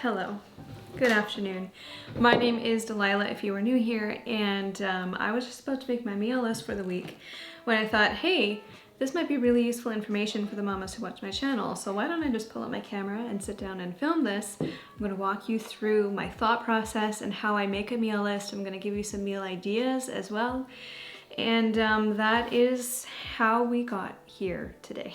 Hello, good afternoon. My name is Delilah if you are new here, and I was just about to make my meal list for the week when I thought, hey, this might be really useful information for the mamas who watch my channel, so why don't I just pull out my camera and sit down and film this. I'm going to walk you through my thought process and how I make a meal list. I'm going to give you some meal ideas as well, and that is how we got here today.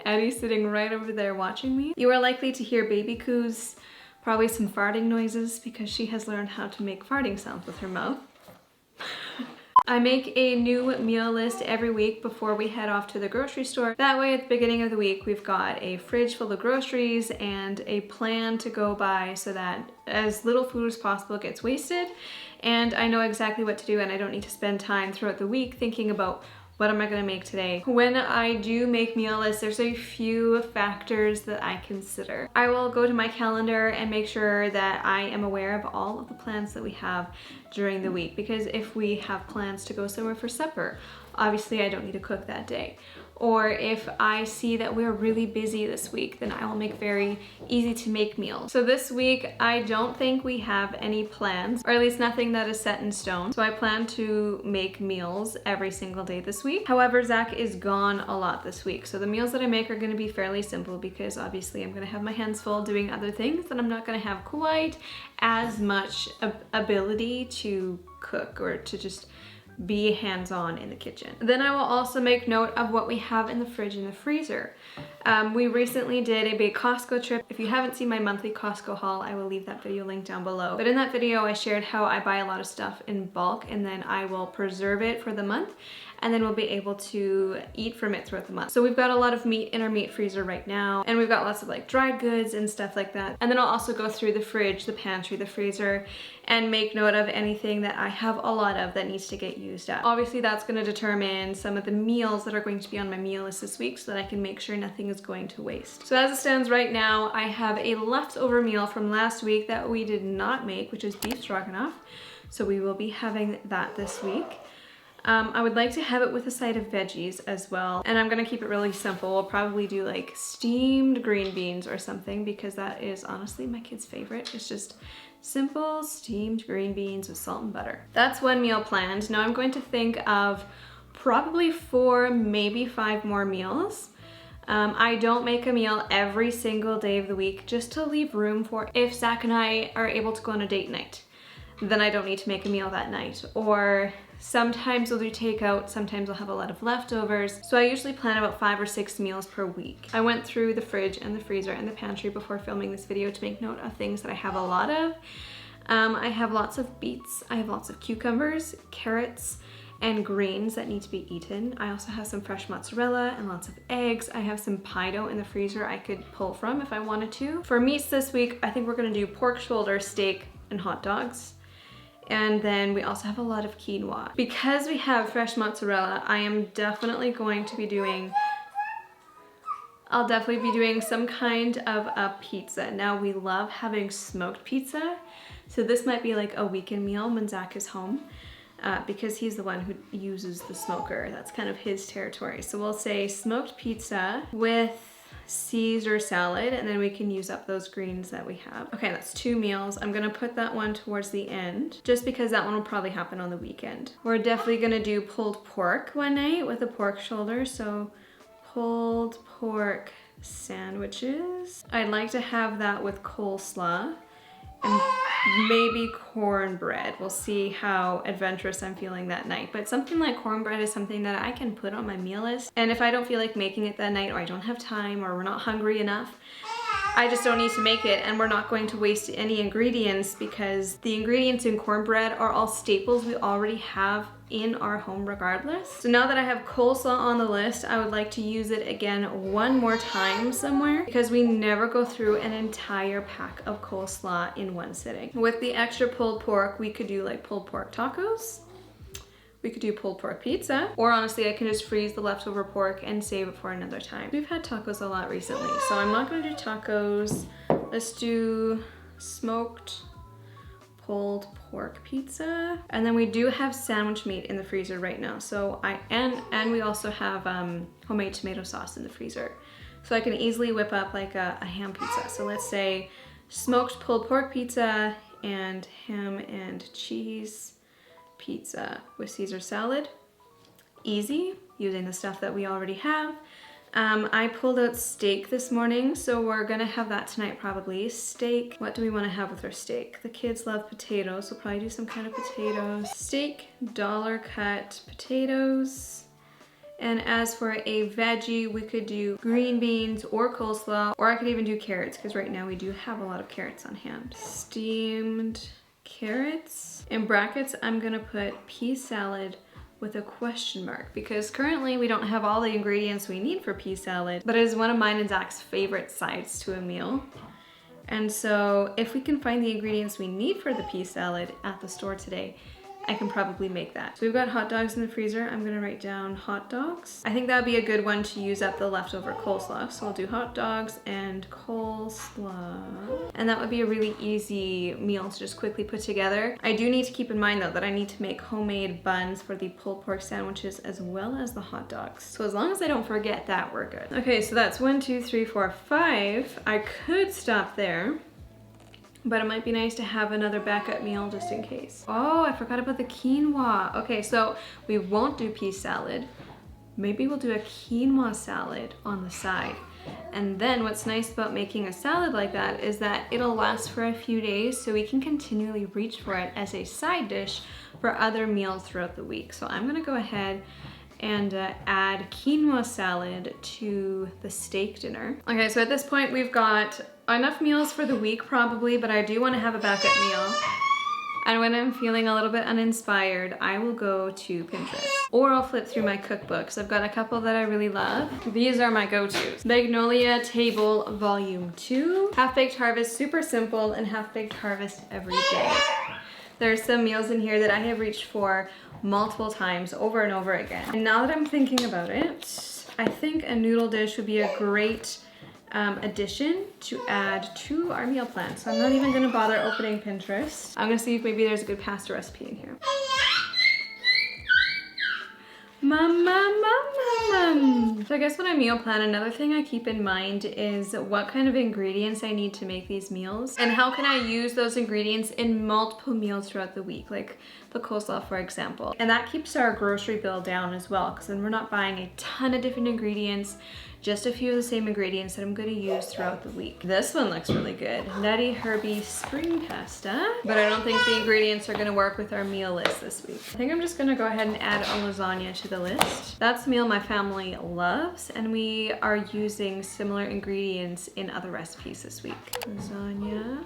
Addie's sitting right over there watching me. You are likely to hear baby coos, probably some farting noises because she has learned how to make farting sounds with her mouth. I make a new meal list every week before we head off to the grocery store. That way at the beginning of the week we've got a fridge full of groceries and a plan to go by so that as little food as possible gets wasted, and I know exactly what to do and I don't need to spend time throughout the week thinking about what am I gonna make today? When I do make meal lists, there's a few factors that I consider. I will go to my calendar and make sure that I am aware of all of the plans that we have during the week, because if we have plans to go somewhere for supper, obviously I don't need to cook that day. Or if I see that we're really busy this week, then I will make very easy to make meals. So this week, I don't think we have any plans, or at least nothing that is set in stone. So I plan to make meals every single day this week. However, Zach is gone a lot this week. So the meals that I make are gonna be fairly simple because obviously I'm gonna have my hands full doing other things and I'm not gonna have quite as much ability to cook or to just be hands-on in the kitchen. Then I will also make note of what we have in the fridge and the freezer. We recently did a big Costco trip. If you haven't seen my monthly Costco haul, I will leave that video linked down below. But in that video, I shared how I buy a lot of stuff in bulk and then I will preserve it for the month, and then we'll be able to eat from it throughout the month. So we've got a lot of meat in our meat freezer right now, and we've got lots of like dried goods and stuff like that. And then I'll also go through the fridge, the pantry, the freezer, and make note of anything that I have a lot of that needs to get used up. Obviously that's gonna determine some of the meals that are going to be on my meal list this week so that I can make sure nothing is going to waste. So as it stands right now, I have a leftover meal from last week that we did not make, which is beef stroganoff. So we will be having that this week. I would like to have it with a side of veggies as well. And I'm gonna keep it really simple. We'll probably do like steamed green beans or something because that is honestly my kid's favorite. It's just simple steamed green beans with salt and butter. That's one meal planned. Now I'm going to think of probably 4, maybe 5 more meals. I don't make a meal every single day of the week just to leave room for if Zach and I are able to go on a date night. Then I don't need to make a meal that night. Or sometimes we'll do takeout, sometimes I'll have a lot of leftovers. So I usually plan about 5 or 6 meals per week. I went through the fridge and the freezer and the pantry before filming this video to make note of things that I have a lot of. I have lots of beets, I have lots of cucumbers, carrots, and greens that need to be eaten. I also have some fresh mozzarella and lots of eggs. I have some pie dough in the freezer I could pull from if I wanted to. For meats this week, I think we're gonna do pork shoulder, steak, and hot dogs. And then we also have a lot of quinoa. Because we have fresh mozzarella, I am definitely going to be doing, I'll definitely be doing some kind of a pizza. Now we love having smoked pizza, so this might be like a weekend meal when Zach is home because he's the one who uses the smoker. That's kind of his territory. So we'll say smoked pizza with Caesar salad, and then we can use up those greens that we have. Okay, that's 2 meals. I'm gonna put that one towards the end just because that one will probably happen on the weekend. We're definitely gonna do pulled pork one night with a pork shoulder, so pulled pork sandwiches. I'd like to have that with coleslaw and maybe cornbread. We'll see how adventurous I'm feeling that night. But something like cornbread is something that I can put on my meal list. And if I don't feel like making it that night, or I don't have time, or we're not hungry enough, I just don't need to make it, and we're not going to waste any ingredients because the ingredients in cornbread are all staples we already have in our home regardless. So now that I have coleslaw on the list, I would like to use it again one more time somewhere because we never go through an entire pack of coleslaw in one sitting. With the extra pulled pork, we could do like pulled pork tacos. We could do pulled pork pizza, or honestly, I can just freeze the leftover pork and save it for another time. We've had tacos a lot recently, so I'm not gonna do tacos. Let's do smoked pulled pork pizza. And then we do have sandwich meat in the freezer right now. So and we also have homemade tomato sauce in the freezer. So I can easily whip up like a ham pizza. So let's say smoked pulled pork pizza, and ham and cheese pizza with Caesar salad. Easy, using the stuff that we already have. I pulled out steak this morning, so we're gonna have that tonight probably. Steak, what do we wanna have with our steak? The kids love potatoes, so we'll probably do some kind of potatoes. Steak, dollar cut potatoes. And as for a veggie, we could do green beans or coleslaw, or I could even do carrots, because right now we do have a lot of carrots on hand. Steamed carrots. In brackets, I'm gonna put pea salad with a question mark, because currently we don't have all the ingredients we need for pea salad, but it is one of mine and Zach's favorite sides to a meal. And so if we can find the ingredients we need for the pea salad at the store today, I can probably make that. So we've got hot dogs in the freezer. I'm gonna write down hot dogs. I think that would be a good one to use up the leftover coleslaw. So I'll do hot dogs and coleslaw. And that would be a really easy meal to just quickly put together. I do need to keep in mind though that I need to make homemade buns for the pulled pork sandwiches as well as the hot dogs. So as long as I don't forget that, we're good. Okay, so that's 1, 2, 3, 4, 5. I could stop there, but it might be nice to have another backup meal just in case. Oh, I forgot about the quinoa. Okay, so we won't do pea salad. Maybe we'll do a quinoa salad on the side. And then what's nice about making a salad like that is that it'll last for a few days, so we can continually reach for it as a side dish for other meals throughout the week. So I'm gonna go ahead and add quinoa salad to the steak dinner. Okay, so at this point we've got enough meals for the week probably, but I do want to have a backup meal. And when I'm feeling a little bit uninspired, I will go to Pinterest. Or I'll flip through my cookbooks. I've got a couple that I really love. These are my go-tos. Magnolia Table Volume 2. Half-Baked Harvest, super simple, and Half-Baked Harvest every day. There's some meals in here that I have reached for multiple times over and over again. And now that I'm thinking about it, I think a noodle dish would be a great addition to add to our meal plan. So I'm not even gonna bother opening Pinterest. I'm gonna see if maybe there's a good pasta recipe in here. So I guess when I meal plan, another thing I keep in mind is what kind of ingredients I need to make these meals and how can I use those ingredients in multiple meals throughout the week, like the coleslaw, for example. And that keeps our grocery bill down as well, because then we're not buying a ton of different ingredients, just a few of the same ingredients that I'm going to use throughout the week. This one looks really good. Nutty Herbie Spring Pasta. But I don't think the ingredients are going to work with our meal list this week. I think I'm just going to go ahead and add a lasagna to the list. That's a meal my family loves, and we are using similar ingredients in other recipes this week. Lasagna.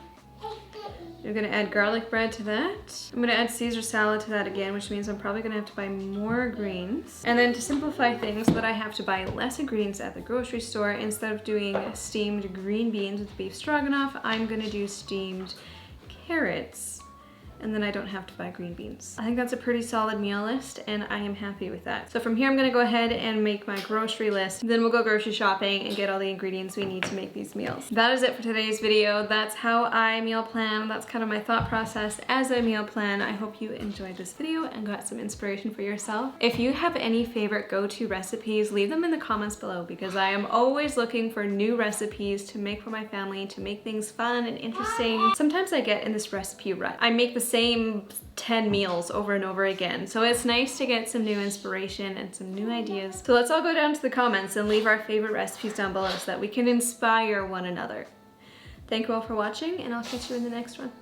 We're gonna add garlic bread to that. I'm gonna add Caesar salad to that again, which means I'm probably gonna have to buy more greens. And then to simplify things, but I have to buy less ingredients at the grocery store. Instead of doing steamed green beans with beef stroganoff, I'm gonna do steamed carrots. And then I don't have to buy green beans. I think that's a pretty solid meal list, and I am happy with that. So from here, I'm gonna go ahead and make my grocery list. Then we'll go grocery shopping and get all the ingredients we need to make these meals. That is it for today's video. That's how I meal plan. That's kind of my thought process as I meal plan. I hope you enjoyed this video and got some inspiration for yourself. If you have any favorite go-to recipes, leave them in the comments below, because I am always looking for new recipes to make for my family, to make things fun and interesting. Sometimes I get in this recipe rut. I make the same 10 meals over and over again. So it's nice to get some new inspiration and some new ideas. So let's all go down to the comments and leave our favorite recipes down below so that we can inspire one another. Thank you all for watching, and I'll catch you in the next one.